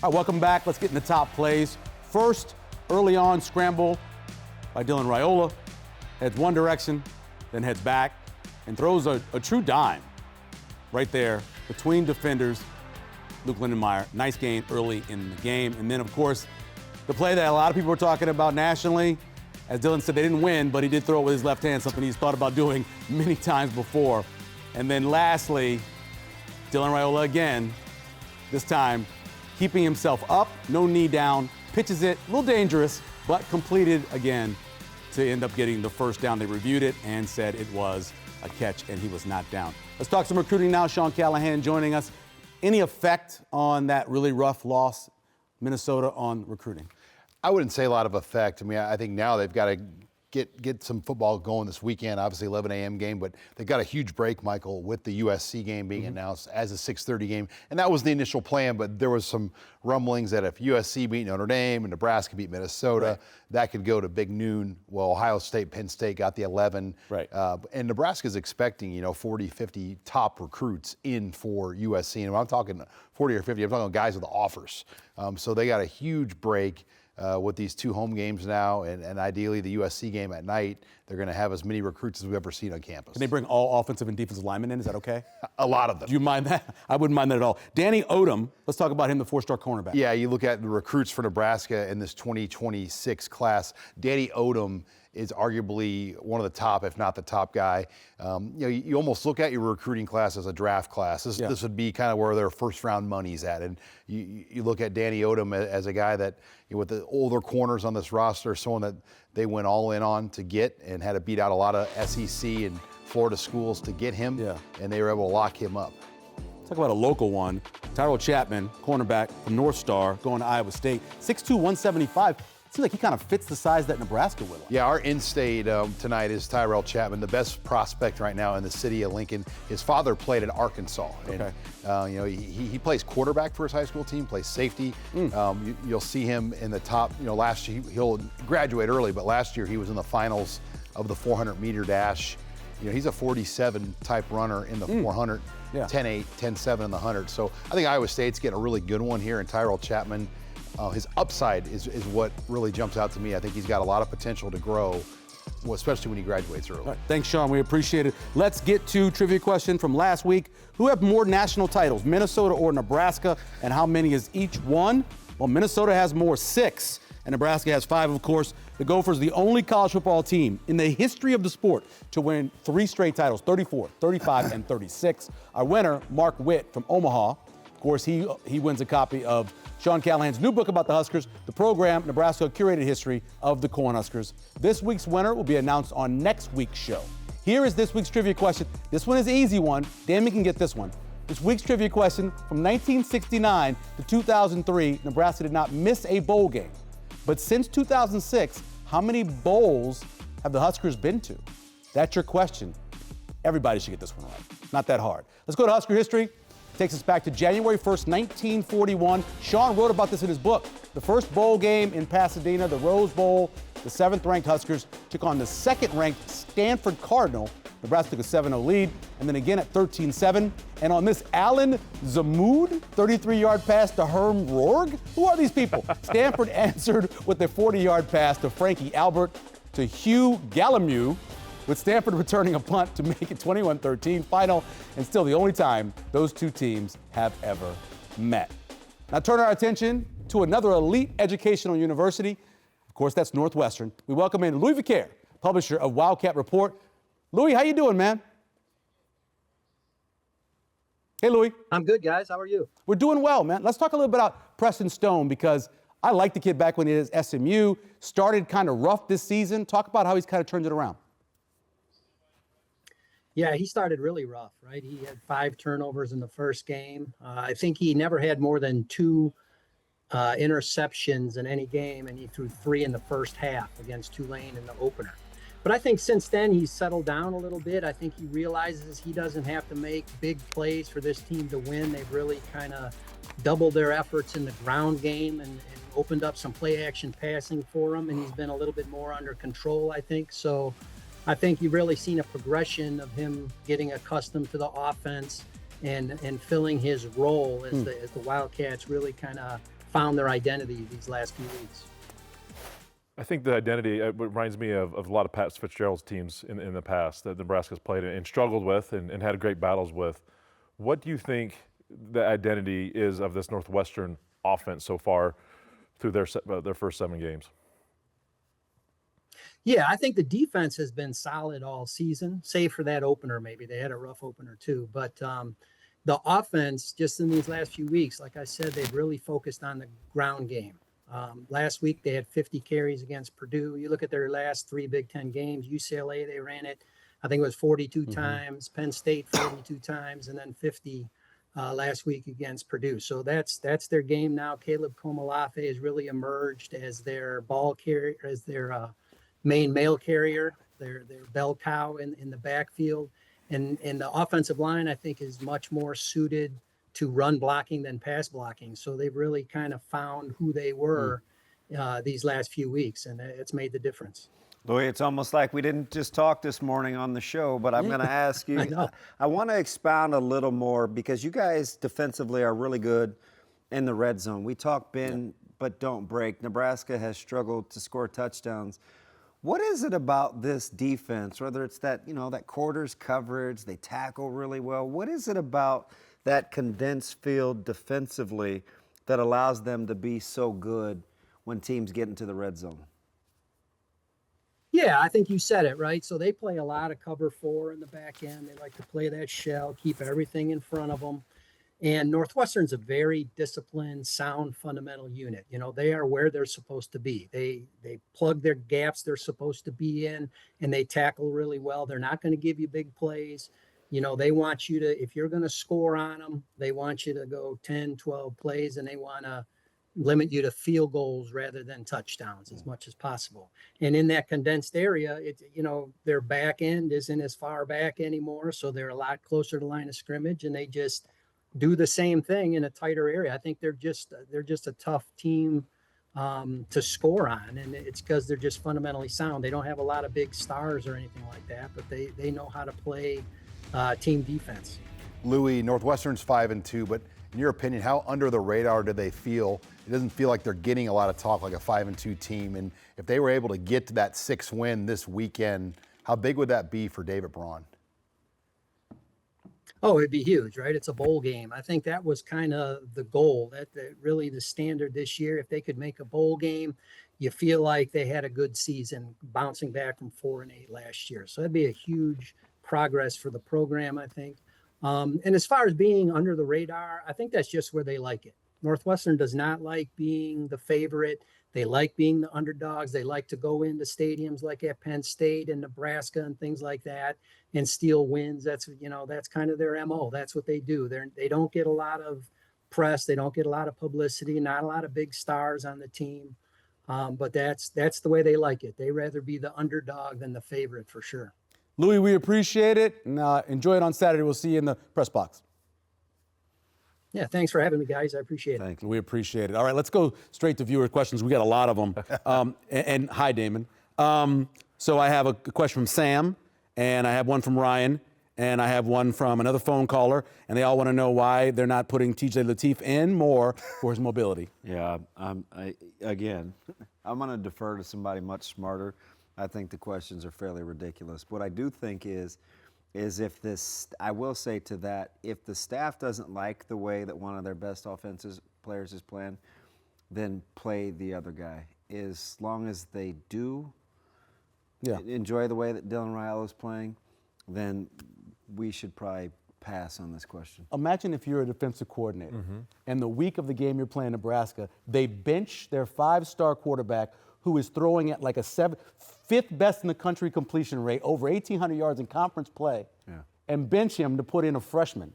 All right, welcome back. Let's get in the top plays. First, early on, scramble by Dylan Raiola. Heads one direction, then heads back, and throws a true dime right there between defenders. Luke Lindenmeyer, nice gain early in the game. And then, of course, the play that a lot of people were talking about nationally. As Dylan said, they didn't win, but he did throw it with his left hand, something he's thought about doing many times before. And then lastly, Dylan Raiola again, this time keeping himself up, no knee down, pitches it, a little dangerous, but completed again to end up getting the first down. They reviewed it and said it was a catch, and he was not down. Let's talk some recruiting now. Sean Callahan joining us. Any effect on that really rough loss, Minnesota, on recruiting? I wouldn't say a lot of effect. I mean, I think now they've got to get some football going this weekend. Obviously, 11 a.m. game, but they've got a huge break, Michael, with the USC game being announced as a 6:30 game. And that was the initial plan, but there was some rumblings that if USC beat Notre Dame and Nebraska beat Minnesota, that could go to big noon. Well, Ohio State, Penn State got the 11. Right. And Nebraska's expecting, 40, 50 top recruits in for USC. And when I'm talking 40 or 50, I'm talking guys with offers. So they got a huge break. With these two home games now, and ideally the USC game at night, they're going to have as many recruits as we've ever seen on campus. Can they bring all offensive and defensive linemen in? Is that okay? A lot of them. Do you mind that? I wouldn't mind that at all. Danny Odom, let's talk about him, the four-star cornerback. Yeah, you look at the recruits for Nebraska in this 2026 class. Danny Odom is arguably one of the top, if not the top guy. You almost look at your recruiting class as a draft class. This would be kind of where their first-round money's at. And you look at Danny Odom as a guy that, with the older corners on this roster, someone that they went all in on to get and had to beat out a lot of SEC and Florida schools to get him, and they were able to lock him up. Talk about a local one. Tyrell Chapman, cornerback from North Star, going to Iowa State. 6'2", 175. Seems like he kind of fits the size that Nebraska will. Yeah, our in-state tonight is Tyrell Chapman, the best prospect right now in the city of Lincoln. His father played at Arkansas. Okay. And, he plays quarterback for his high school team, plays safety. You'll see him in the top. Last year, he'll graduate early, but last year he was in the finals of the 400-meter dash. He's a 47 type runner in the 400, 10.8, 10.7 in the 100. So I think Iowa State's getting a really good one here, and Tyrell Chapman, his upside is what really jumps out to me. I think he's got a lot of potential to grow, especially when he graduates early. All right, thanks, Sean. We appreciate it. Let's get to trivia question from last week. Who have more national titles, Minnesota or Nebraska, and how many is each one? Well, Minnesota has more, 6, and Nebraska has 5, of course. The Gophers, the only college football team in the history of the sport to win 3 straight titles, 34, 35, and 36. Our winner, Mark Witt from Omaha. Of course, he wins a copy of Sean Callahan's new book about the Huskers, the program, Nebraska Curated History of the Cornhuskers. This week's winner will be announced on next week's show. Here is this week's trivia question. This one is an easy one. Damon can get this one. This week's trivia question, from 1969 to 2003, Nebraska did not miss a bowl game. But since 2006, how many bowls have the Huskers been to? That's your question. Everybody should get this one right. Not that hard. Let's go to Husker history. Takes us back to January 1st, 1941. Sean wrote about this in his book. The first bowl game in Pasadena, the Rose Bowl, the 7th-ranked Huskers took on the 2nd-ranked Stanford Cardinal. Nebraska took a 7-0 lead, and then again at 13-7. And on this Alan Zamoud 33-yard pass to Herm Rourke, who are these people? Stanford answered with a 40-yard pass to Frankie Albert to Hugh Gallemu, with Stanford returning a punt to make it 21-13 final, and still the only time those two teams have ever met. Now turn our attention to another elite educational university. Of course, that's Northwestern. We welcome in Louis Vaccher, publisher of Wildcat Report. Louis, how you doing, man? Hey, Louis. I'm good, guys. How are you? We're doing well, man. Let's talk a little bit about Preston Stone, because I liked the kid back when he was SMU, started kind of rough this season. Talk about how he's kind of turned it around. Yeah, he started really rough, right? He had 5 turnovers in the first game. I think he never had more than 2 interceptions in any game, and he threw 3 in the first half against Tulane in the opener. But I think since then he's settled down a little bit. I think he realizes he doesn't have to make big plays for this team to win. They've really kind of doubled their efforts in the ground game and opened up some play action passing for him, and he's been a little bit more under control, I think. So I think you've really seen a progression of him getting accustomed to the offense and filling his role as the Wildcats really kind of found their identity these last few weeks. I think the identity reminds me of a lot of Pat Fitzgerald's teams in the past that Nebraska's played and struggled with and had great battles with. What do you think the identity is of this Northwestern offense so far through their first 7 games? Yeah, I think the defense has been solid all season, save for that opener. Maybe they had a rough opener too, but the offense just in these last few weeks, like I said, they've really focused on the ground game. Last week they had 50 carries against Purdue. You look at their last 3 Big Ten games, UCLA, they ran it, I think it was 42 times, Penn State 42 times, and then 50 last week against Purdue. So that's their game now. Caleb Komalafe has really emerged as their ball carrier, as their main mail carrier, their bell cow in the backfield. And the offensive line, I think, is much more suited to run blocking than pass blocking. So they've really kind of found who they were these last few weeks, and it's made the difference. Louis, it's almost like we didn't just talk this morning on the show, but I'm going to ask you. I want to expound a little more because you guys defensively are really good in the red zone. We talk bend, but don't break. Nebraska has struggled to score touchdowns. What is it about this defense, whether it's that, that quarters coverage, they tackle really well? What is it about that condensed field defensively that allows them to be so good when teams get into the red zone? Yeah, I think you said it, right? So they play a lot of cover 4 in the back end. They like to play that shell, keep everything in front of them. And Northwestern's a very disciplined, sound, fundamental unit. They are where they're supposed to be. They plug their gaps they're supposed to be in, and they tackle really well. They're not going to give you big plays. They want you to, if you're going to score on them, they want you to go 10, 12 plays, and they want to limit you to field goals rather than touchdowns as much as possible. And in that condensed area, their back end isn't as far back anymore, so they're a lot closer to line of scrimmage, and they just do the same thing in a tighter area. I think they're just a tough team to score on, and it's because they're just fundamentally sound. They don't have a lot of big stars or anything like that, but they know how to play team defense. Louis, Northwestern's 5-2, but in your opinion, how under the radar do they feel? It doesn't feel like they're getting a lot of talk like a 5-2 team. And if they were able to get to that 6th win this weekend, how big would that be for David Braun? Oh, it'd be huge, right? It's a bowl game. I think that was kind of the goal, that really the standard this year. If they could make a bowl game, you feel like they had a good season, bouncing back from 4-8 last year. So that'd be a huge progress for the program, I think. And as far as being under the radar, I think that's just where they like it. Northwestern does not like being the favorite. They like being the underdogs. They like to go into stadiums like at Penn State and Nebraska and things like that and steal wins. That's kind of their MO. That's what they do. They don't get a lot of press. They don't get a lot of publicity, not a lot of big stars on the team. But that's the way they like it. They rather be the underdog than the favorite for sure. Louis, we appreciate it, and enjoy it on Saturday. We'll see you in the press box. Yeah, thanks for having me, guys. I appreciate it. Thank you. We appreciate it. All right, let's go straight to viewer questions. We got a lot of them. And hi, Damon. So I have a question from Sam, and I have one from Ryan, and I have one from another phone caller, and they all want to know why they're not putting TJ Lateef in more for his mobility. Yeah, I'm going to defer to somebody much smarter. I think the questions are fairly ridiculous. What I do think is if this, I will say to that, if the staff doesn't like the way that one of their best offensive players is playing, then play the other guy. As long as they do enjoy the way that Dylan Raiola is playing, then we should probably pass on this question. Imagine if you're a defensive coordinator, and the week of the game you're playing Nebraska, they bench their 5-star quarterback who is throwing at like a 5th best in the country completion rate, over 1,800 yards in conference play, and bench him to put in a freshman.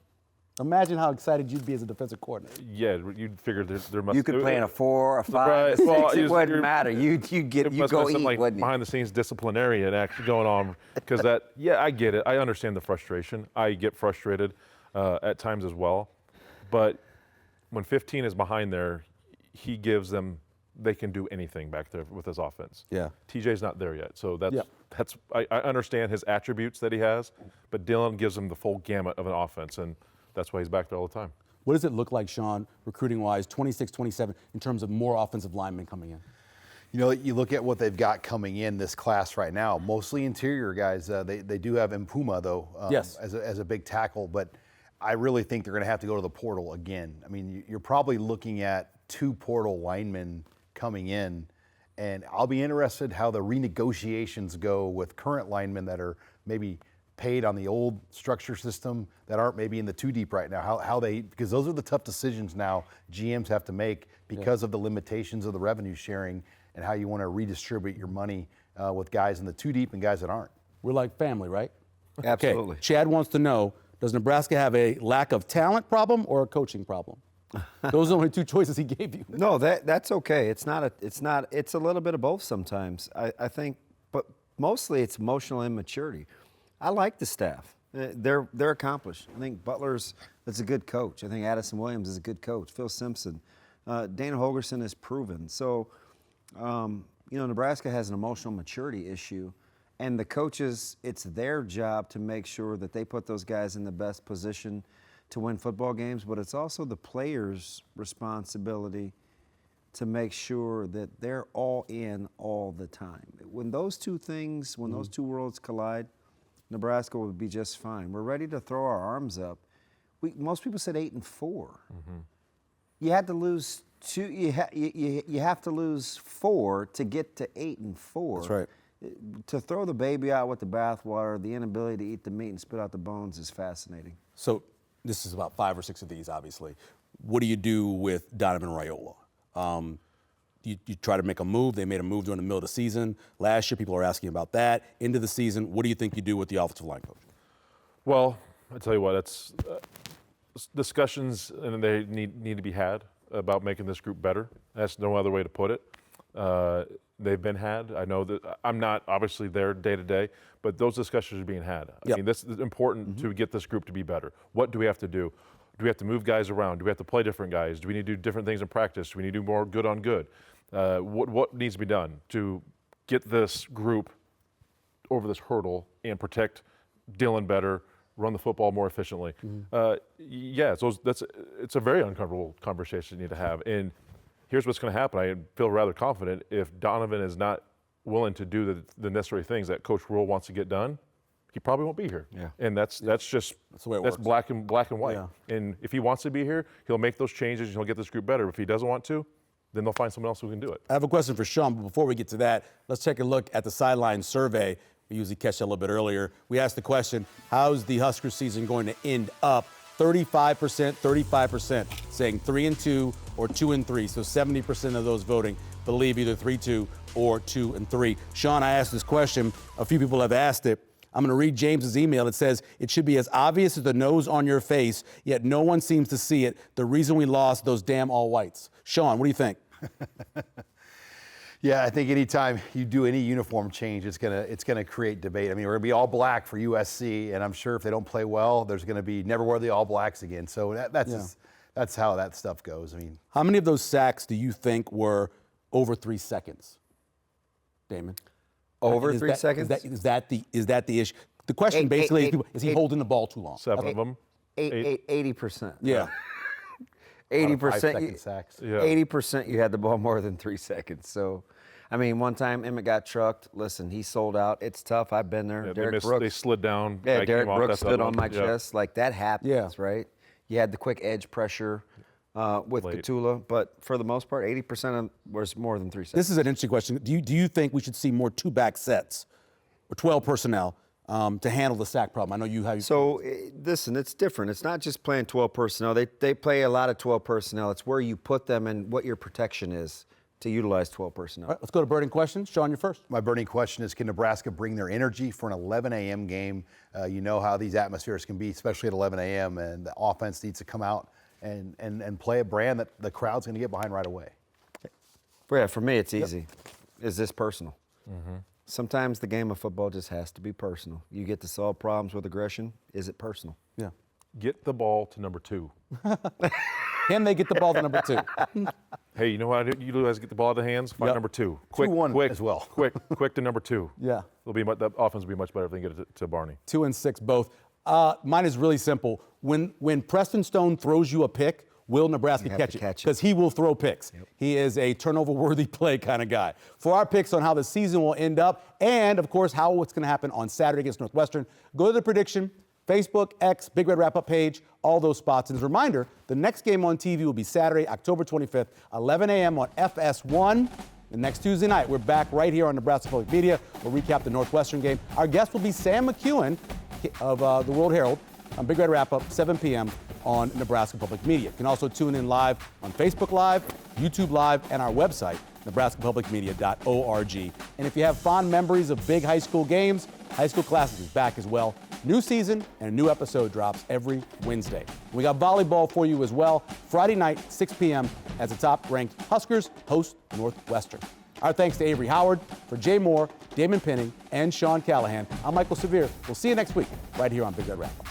Imagine how excited you'd be as a defensive coordinator. Yeah, you'd figure there must. You could play in a 4, a 5, a 6. Well, it wouldn't matter. You go eat, like wouldn't you? behind the scenes disciplinarian actually going on, because I get it. I understand the frustration. I get frustrated at times as well, but when 15 is behind there, he gives them. They can do anything back there with his offense. Yeah. TJ's not there yet, so I understand his attributes that he has, but Dylan gives him the full gamut of an offense, and that's why he's back there all the time. What does it look like, Sean, recruiting-wise, 26, 27, in terms of more offensive linemen coming in? You know, you look at what they've got coming in this class right now, mostly interior guys. They do have Mpuma, though, yes, as a big tackle, but I really think they're going to have to go to the portal again. I mean, you're probably looking at 2 portal linemen coming in, and I'll be interested how the renegotiations go with current linemen that are maybe paid on the old structure system that aren't maybe in the 2 deep right now. How they, because those are the tough decisions now GMs have to make because of the limitations of the revenue sharing and how you want to redistribute your money with guys in the 2 deep and guys that aren't. We're like family, right? Absolutely. Okay. Chad wants to know, does Nebraska have a lack of talent problem or a coaching problem? Those are the only 2 choices he gave you. No, that's okay. It's a little bit of both sometimes. I think, but mostly it's emotional immaturity. I like the staff. They're accomplished. I think Butler's a good coach. I think Addison Williams is a good coach. Phil Simpson. Dana Holgerson is proven. So, Nebraska has an emotional maturity issue. And the coaches, it's their job to make sure that they put those guys in the best position to win football games, but it's also the players' responsibility to make sure that they're all in all the time. When those 2 things, when those 2 worlds collide, Nebraska would be just fine. We're ready to throw our arms up. Most people said 8-4. Mm-hmm. You had to lose 2. You have to lose 4 to get to 8-4. That's right. To throw the baby out with the bathwater, the inability to eat the meat and spit out the bones is fascinating. So this is about 5 or 6 of these, obviously. What do you do with Donovan Raiola? You try to make a move. They made a move during the middle of the season. Last year, people are asking about that. Into the season, what do you think you do with the offensive line coach? Well, I tell you what, it's discussions, and they need to be had about making this group better. That's no other way to put it. They've been had. I know that I'm not obviously there day to day, but those discussions are being had. I mean, this is important to get this group to be better. What do we have to do? Do we have to move guys around? Do we have to play different guys? Do we need to do different things in practice? Do we need to do more good on good? What needs to be done to get this group over this hurdle and protect Dylan better, run the football more efficiently? It's a very uncomfortable conversation you need to have. And here's what's going to happen. I feel rather confident if Donovan is not willing to do the necessary things that Coach Rule wants to get done, he probably won't be here. Yeah. And that's just the way it works. Black and white. Yeah. And if he wants to be here, he'll make those changes and he'll get this group better. If he doesn't want to, then they'll find someone else who can do it. I have a question for Sean, but before we get to that, let's take a look at the sideline survey. We usually catch that a little bit earlier. We asked the question, how's the Husker season going to end up? 35% saying 3-2 or 2-3. So 70% of those voting believe either 3-2 or 2-3. Sean, I asked this question. A few people have asked it. I'm going to read James's email. It says, it should be as obvious as the nose on your face, yet no one seems to see it. The reason we lost those damn all-whites. Sean, what do you think? Yeah, I think anytime you do any uniform change, it's gonna create debate. I mean, we're gonna be all black for USC, and I'm sure if they don't play well, there's gonna be never wear the all blacks again. So that's how that stuff goes. I mean, how many of those sacks do you think were over 3 seconds, Damon? Over 3 seconds? Is that the issue? The question basically is he holding the ball too long? 7 of them. 80%. Yeah. 80%. Sacks. Yeah. 80% you had the ball more than 3 seconds. So, I mean, one time Emmett got trucked. Listen, he sold out. It's tough. I've been there. Yeah, Derek Brooks. they slid down. Yeah, I Derek came off, Brooks that's stood the on one. my chest. Like, that happens, Yeah. right? You had the quick edge pressure with Late. Catula, but for the most part, 80% was more than 3 seconds. This is an interesting question. Do you think we should see more 2-back sets or 12 personnel to handle the sack problem? I know you have. So, listen, it's different. It's not just playing 12 personnel. They play a lot of 12 personnel. It's where you put them and what your protection is to utilize 12 personnel. All right, let's go to burning questions. Sean, you're first. my burning question is, can Nebraska bring their energy for an 11 a.m. game? You know how these atmospheres can be, especially at 11 a.m., and the offense needs to come out and play a brand that the crowd's going to get behind right away. Yeah, for me, it's easy. Is this personal? Mm-hmm. Sometimes the game of football just has to be personal. You get to solve problems with aggression. Is it personal? Yeah. Get the ball to number 2. Can they get the ball to number 2? Hey, you know what you do guys get the ball out of the hands? Find number 2. Quick 2-1 as well. quick to number 2. Yeah. The offense will be much better if they can get it to Barney. 2 and 6 both. Mine is really simple. when Preston Stone throws you a pick, will Nebraska catch it? Because he will throw picks. Yep. He is a turnover-worthy play kind of guy. For our picks on how the season will end up and, of course, what's going to happen on Saturday against Northwestern, go to the prediction, Facebook, X, Big Red Wrap-Up page, all those spots. And as a reminder, the next game on TV will be Saturday, October 25th, 11 a.m. on FS1. The next Tuesday night, we're back right here on Nebraska Public Media. We'll recap the Northwestern game. Our guest will be Sam McEwen of the World Herald on Big Red Wrap-Up, 7 p.m. on Nebraska Public Media. You can also tune in live on Facebook Live, YouTube Live, and our website, nebraskapublicmedia.org. And if you have fond memories of big high school games, High School Classics is back as well. New season and a new episode drops every Wednesday. We got volleyball for you as well. Friday night, 6 p.m. as the top-ranked Huskers host Northwestern. Our thanks to Avarie Howard. For Jay Moore, Damon Benning, and Sean Callahan, I'm Michael Severe. We'll see you next week right here on Big Red Wrap-Up.